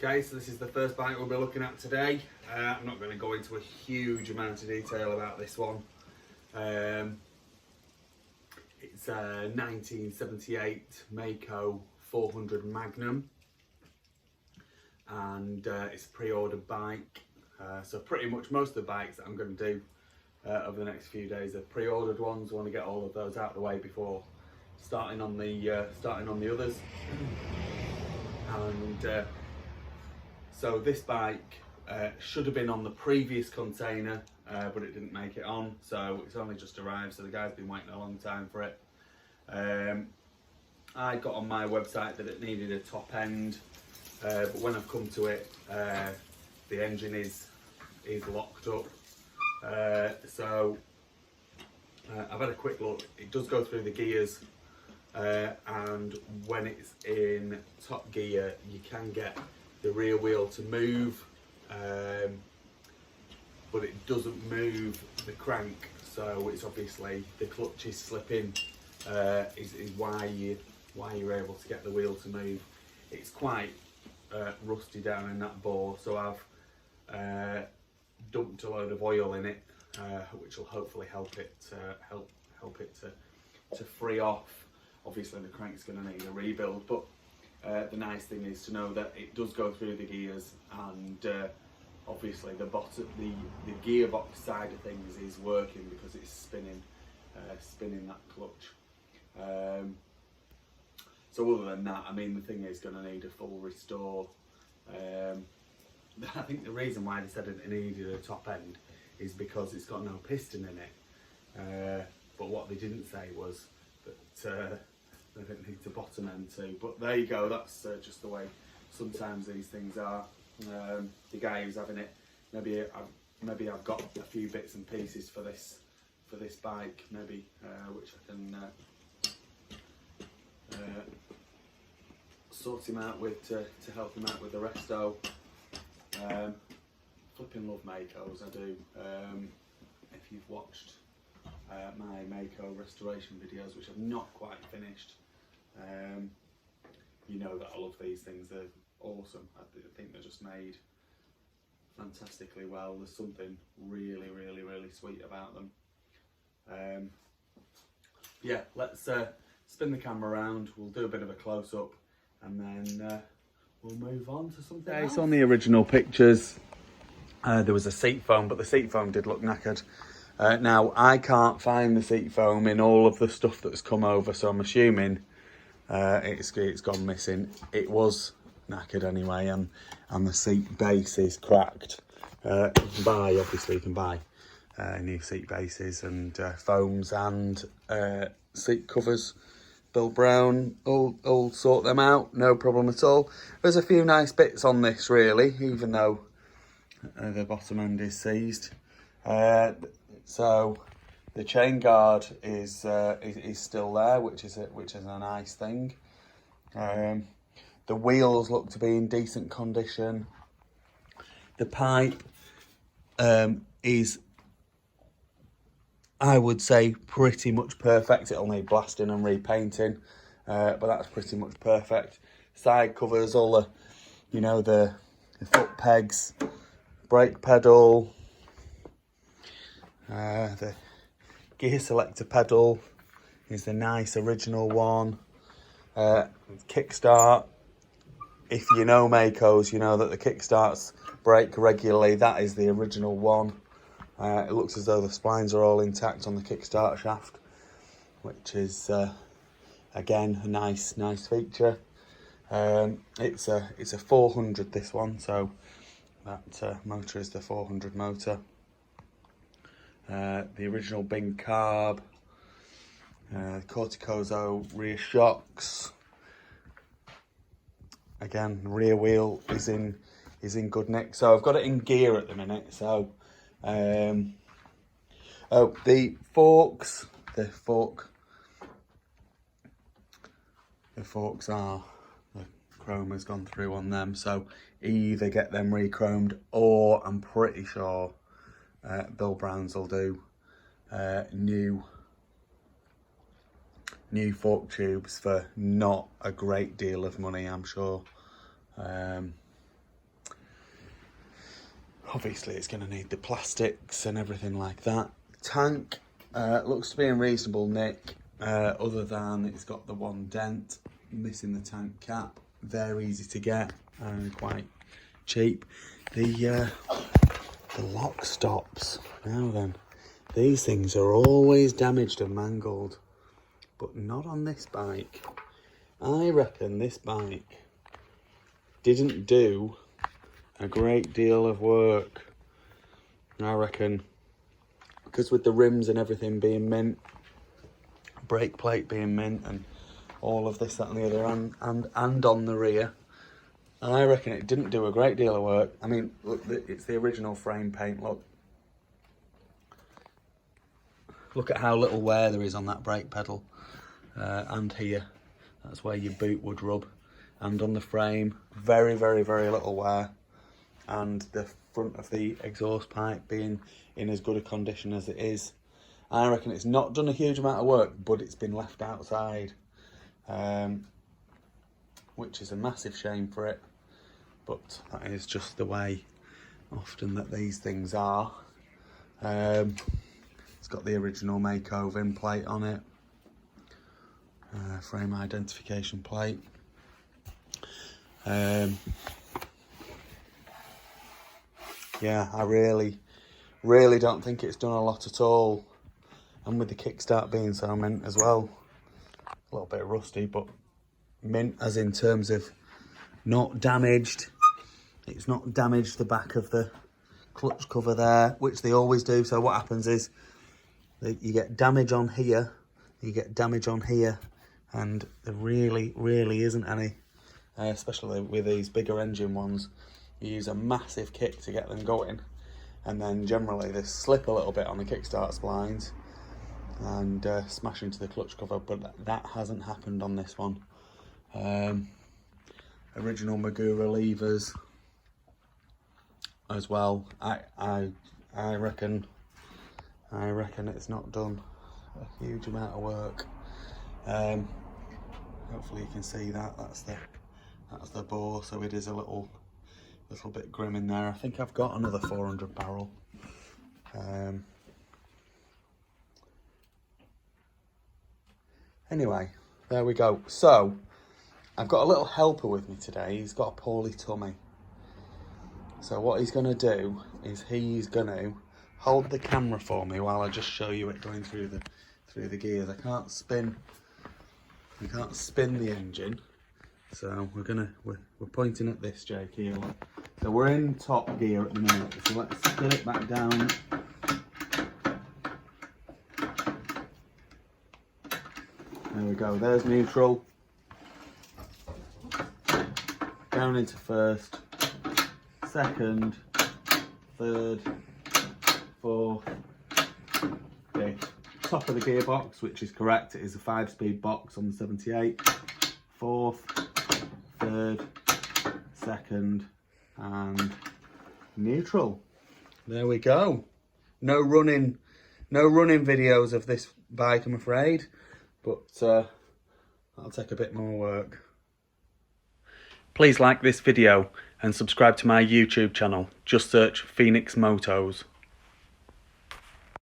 Okay, so this is the first bike we'll be looking at today. I'm not going to go into a huge amount of detail about this one. It's a 1978 Maico 400 Magnum, and it's a pre-ordered bike. So pretty much most of the bikes that I'm going to do over the next few days are pre-ordered ones. I want to get all of those out of the way before starting on the others. And so this bike should have been on the previous container, but it didn't make it on, so it's only just arrived, so the guy's been waiting a long time for it. I got on my website that it needed a top end, but when I've come to it, the engine is locked up. So I've had a quick look. It does go through the gears, and when it's in top gear you can get the rear wheel to move, but it doesn't move the crank, so it's obviously the clutch is slipping, is why you're able to get the wheel to move. It's quite rusty down in that bore, so I've dumped a load of oil in it, which will hopefully help it to free off. Obviously the crank's going to need a rebuild, but the nice thing is to know that it does go through the gears, and obviously the gearbox side of things is working because it's spinning that clutch. So other than that, I mean, the thing is going to need a full restore. I think the reason why they said it needed a top end is because it's got no piston in it. But what they didn't say was that it needs a bottom end too. But there you go, that's just the way sometimes these things are. The guy who's having it, maybe I've got a few bits and pieces for this bike, maybe which I can sort him out with to help him out with the resto. Flipping love Maicos, I do. If you've watched my Maico restoration videos, which I've not quite finished, you know that I love these things. They're awesome. I think they're just made fantastically well. There's something really sweet about them. Yeah, let's spin the camera around. We'll do a bit of a close-up, and then we'll move on to something else. On the original pictures, there was a seat foam, but the seat foam did look knackered. Now, I can't find the seat foam in all of the stuff that's come over, so I'm assuming it's gone missing. It was knackered anyway, and the seat base is cracked. You can buy new seat bases and foams and seat covers. Bill Brown will sort them out, no problem at all. There's a few nice bits on this really, even though the bottom end is seized. So the chain guard is still there, which is a nice thing. The wheels look to be in decent condition. The pipe is, I would say, pretty much perfect. It'll need blasting and repainting, but that's pretty much perfect. Side covers, all the, the foot pegs, brake pedal, the gear selector pedal is the nice original one. Kickstart, if you know Maicos, you know that the kickstarts brake regularly. That is the original one. It looks as though the splines are all intact on the kickstart shaft, which is again a nice feature. It's a 400, this one, so that motor is the 400 motor. The original Bing carb, Corticozo rear shocks. Again, rear wheel is in good nick. So I've got it in gear at the minute. So the forks are, the chrome has gone through on them, so either get them re-chromed, or I'm pretty sure Bill Brown's will do new fork tubes for not a great deal of money, I'm sure. Obviously it's going to need the plastics and everything like that. Tank looks to be in reasonable nick, other than it's got the one dent, missing the tank cap. Very easy to get and quite cheap. The lock stops, now then, these things are always damaged and mangled, but not on this bike. I reckon this bike didn't do a great deal of work. I reckon because with the rims and everything being mint, brake plate being mint, and all of this, that and the other, and on the rear, I reckon it didn't do a great deal of work. I mean, look, it's the original frame paint, look. Look at how little wear there is on that brake pedal, and here. That's where your boot would rub. And on the frame, very, very, very little wear. And the front of the exhaust pipe being in as good a condition as it is. I reckon it's not done a huge amount of work, but it's been left outside, which is a massive shame for it. But that is just the way often that these things are. It's got the original Maico VIN plate on it, frame identification plate. Yeah, I really don't think it's done a lot at all. And with the kickstart being so mint as well, a little bit rusty, but mint as in terms of not damaged. It's not damaged the back of the clutch cover there, which they always do. So what happens is you get damage on here, you get damage on here, and there really isn't any, especially with these bigger engine ones. You use a massive kick to get them going, and then generally they slip a little bit on the kickstart splines and smash into the clutch cover, but that hasn't happened on this one. Original Magura levers as well. I reckon it's not done a huge amount of work. Hopefully you can see that. That's the bore, so it is a little bit grim in there. I think I've got another 400 barrel. Anyway, there we go. So I've got a little helper with me today. He's got a poorly tummy. So what he's going to do is he's going to hold the camera for me while I just show you it going through the gears. I can't spin the engine. So we're pointing at this, Jake, here. So we're in top gear at the minute. So let's get it back down. There we go. There's neutral. Down into first, second, third, fourth, fifth. Top of the gearbox, which is correct. It is a 5-speed box on the 78. Fourth, third, second, and neutral. There we go. No running videos of this bike, I'm afraid, but that'll take a bit more work. Please like this video and subscribe to my YouTube channel. Just search Phoenix Motos.